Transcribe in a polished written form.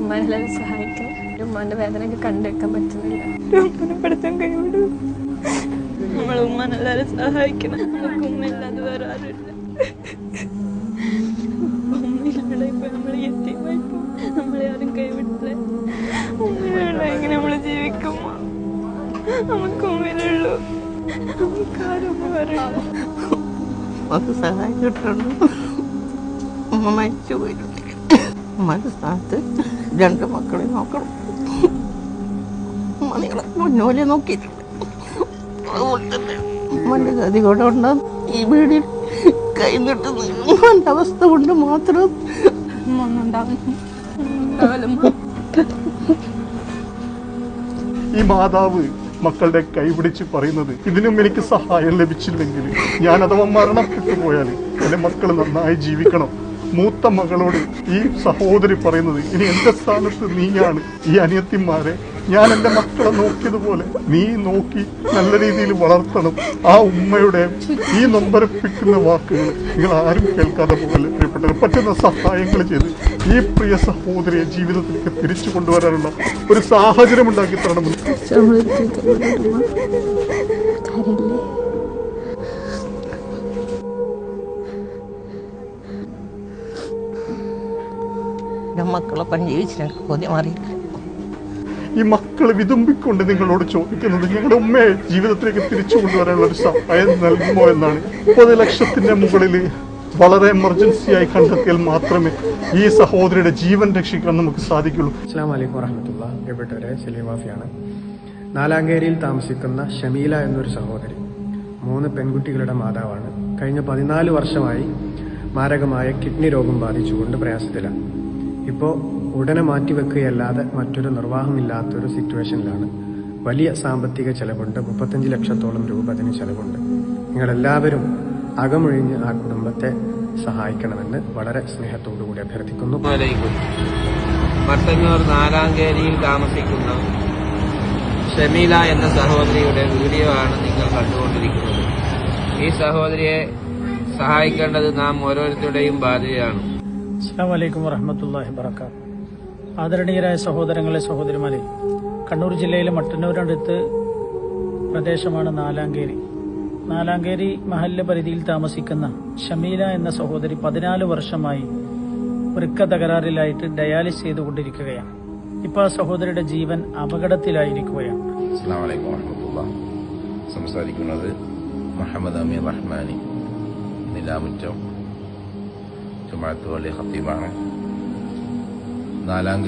ഉമ്മാനെല്ലാവരും സഹായിക്കണം. ഉമ്മാന്റെ വേദനയൊക്കെ കണ്ടുവെക്കാൻ പറ്റുന്നില്ല. ഉമ്മനെ പഠിത്തം കൈവിടും. നമ്മളെ ഉമ്മാനെല്ലാവരും സഹായിക്കണം. നമുക്ക് ഉമ്മയില്ലാതെ വേറെ ആരുമില്ല. ഉമ്മയിലൂടെ ഇപ്പൊ നമ്മൾ യതീമായിപ്പോ നമ്മളെ ആരും കൈവിട്ടില്ല. ഉമ്മയിലൂടെ എങ്ങനെ നമ്മൾ ജീവിക്കുമ്പോ നമുക്ക് ഉമ്മയിലുള്ളൂ. നമുക്കാരും പറയണം. ഉമ്മക്ക് സഹായം കിട്ടണം. ഉമ്മ മരിച്ചു പോയിട്ടുണ്ട്. ഉമ്മയുടെ സ്ഥാനത്ത് 2 മക്കളെ നോക്കണം. ഉമ്മ നിങ്ങളെ മുന്നോലെ നോക്കിയിട്ടുണ്ട്. അതുപോലെ തന്നെ ഉമ്മൻ്റെ ഗതി കൂടെ ഉണ്ടാകും. ഈ വീടിൽ കൈ നീട്ടുന്ന ഉമ്മൻ്റെ അവസ്ഥ കൊണ്ട് മാത്രം ഈ മാതാവ് മക്കളുടെ കൈപിടിച്ച് പറയുന്നത്, ഇതിനും എനിക്ക് സഹായം ലഭിച്ചില്ലെങ്കിൽ ഞാൻ അഥവാ മരണപ്പെട്ടു പോയാൽ എൻ്റെ മക്കൾ നന്നായി ജീവിക്കണം. മൂത്ത മകളോട് ഈ സഹോദരി പറയുന്നത്, ഇനി എൻ്റെ സ്ഥാനത്ത് നീയാണ് ഈ അനിയത്തിമാരെ ഞാൻ എൻ്റെ മക്കളെ നോക്കിയതുപോലെ നീ നോക്കി നല്ല രീതിയിൽ വളർത്തണം. ആ ഉമ്മയുടെ ഈ നൊമ്പരപ്പിക്കുന്ന വാക്കുകൾ നിങ്ങൾ ആരും കേൾക്കാതെ പോലെ പ്രിയപ്പെട്ടവർ പറ്റുന്ന സഹായങ്ങൾ ചെയ്ത് ഈ പ്രിയ സഹോദരിയെ ജീവിതത്തിലേക്ക് തിരിച്ചു കൊണ്ടുവരാനുള്ള ഒരു സാഹചര്യം ഉണ്ടാക്കി തരണമെന്ന് മക്കളൊപ്പം ജീവിച്ചിട്ട് ബോധ്യം മാറിയില്ല. ഈ മക്കൾ വിതുമ്പിക്കൊണ്ട് നിങ്ങളോട് ചോദിക്കുന്നത്, ഞങ്ങളുടെ ഉമ്മയെ ജീവിതത്തിലേക്ക് തിരിച്ചു കൊണ്ടുവരാനുള്ള ഒരു സഹായം നൽകുമോ എന്നാണ്. 30 ലക്ഷത്തിന്റെ മുകളിൽ വളരെ എമർജൻസിയായി കണ്ടെത്തിയാൽ മാത്രമേ ഈ സഹോദരിയുടെ ജീവൻ രക്ഷിക്കാൻ നമുക്ക് സാധിക്കുള്ളൂ. അസ്സലാമു അലൈക്കും വറഹ്മത്തുള്ളാഹി. പ്രിയപ്പെട്ടവരെ, സലീം വാഫിയാണ്. നാലാങ്കേരിയിൽ താമസിക്കുന്ന ഷമീല എന്നൊരു സഹോദരി 3 പെൺകുട്ടികളുടെ മാതാവാണ്. കഴിഞ്ഞ 14 വർഷമായി മാരകമായ കിഡ്നി രോഗം ബാധിച്ചുകൊണ്ട് പ്രയാസത്തിലാണ്. ഇപ്പോൾ ഉടനെ മാറ്റിവെക്കുകയല്ലാതെ മറ്റൊരു നിർവാഹമില്ലാത്തൊരു സിറ്റുവേഷനിലാണ്. വലിയ സാമ്പത്തിക ചെലവുണ്ട്. 35 ലക്ഷത്തോളം രൂപ അതിന് ചെലവുണ്ട്. നിങ്ങളെല്ലാവരും അകമൊഴിഞ്ഞ് ആ കുടുംബത്തെ സഹായിക്കണമെന്ന് വളരെ സ്നേഹത്തോടുകൂടി അഭ്യർത്ഥിക്കുന്നു. മട്ടന്നൂർ നാലാങ്കേരിയിൽ താമസിക്കുന്ന ഷമീല എന്ന സഹോദരിയുടെ വീഡിയോ ആണ് നിങ്ങൾ കണ്ടുകൊണ്ടിരിക്കുന്നത്. ഈ സഹോദരിയെ സഹായിക്കേണ്ടത് നാം ഓരോരുത്തരുടെയും ബാധ്യതയാണ്. അസ്സലാമു അലൈക്കും വറഹ്മത്തുള്ളാഹി വബറകാതുഹു. ആദരണീയരായ സഹോദരങ്ങളെ, സഹോദരിമാരെ, കണ്ണൂർ ജില്ലയിലെ മട്ടന്നൂരിനടുത്ത് പ്രദേശമാണ് നാലാങ്കേരി. നാലാങ്കേരി മഹല്ല് പരിധിയിൽ താമസിക്കുന്ന ഷമീല എന്ന സഹോദരി 14 വർഷമായി വൃക്ക തകരാറിലായിട്ട് ഡയാലിസ് ചെയ്തുകൊണ്ടിരിക്കുകയാണ്. ഇപ്പോൾ ആ സഹോദരിയുടെ ജീവൻ അപകടത്തിലായിരിക്കുകയാണ്. അസ്സലാമു അലൈക്കും വറഹ്മത്തുള്ളാഹി. സംസാരിക്കുന്നത് മുഹമ്മദ് അമീർ റഹ്മാനി, നിലാമുറ്റം ജുമഅത്ത് പള്ളി ഖത്തീബാണ്. നാലാങ്കേരി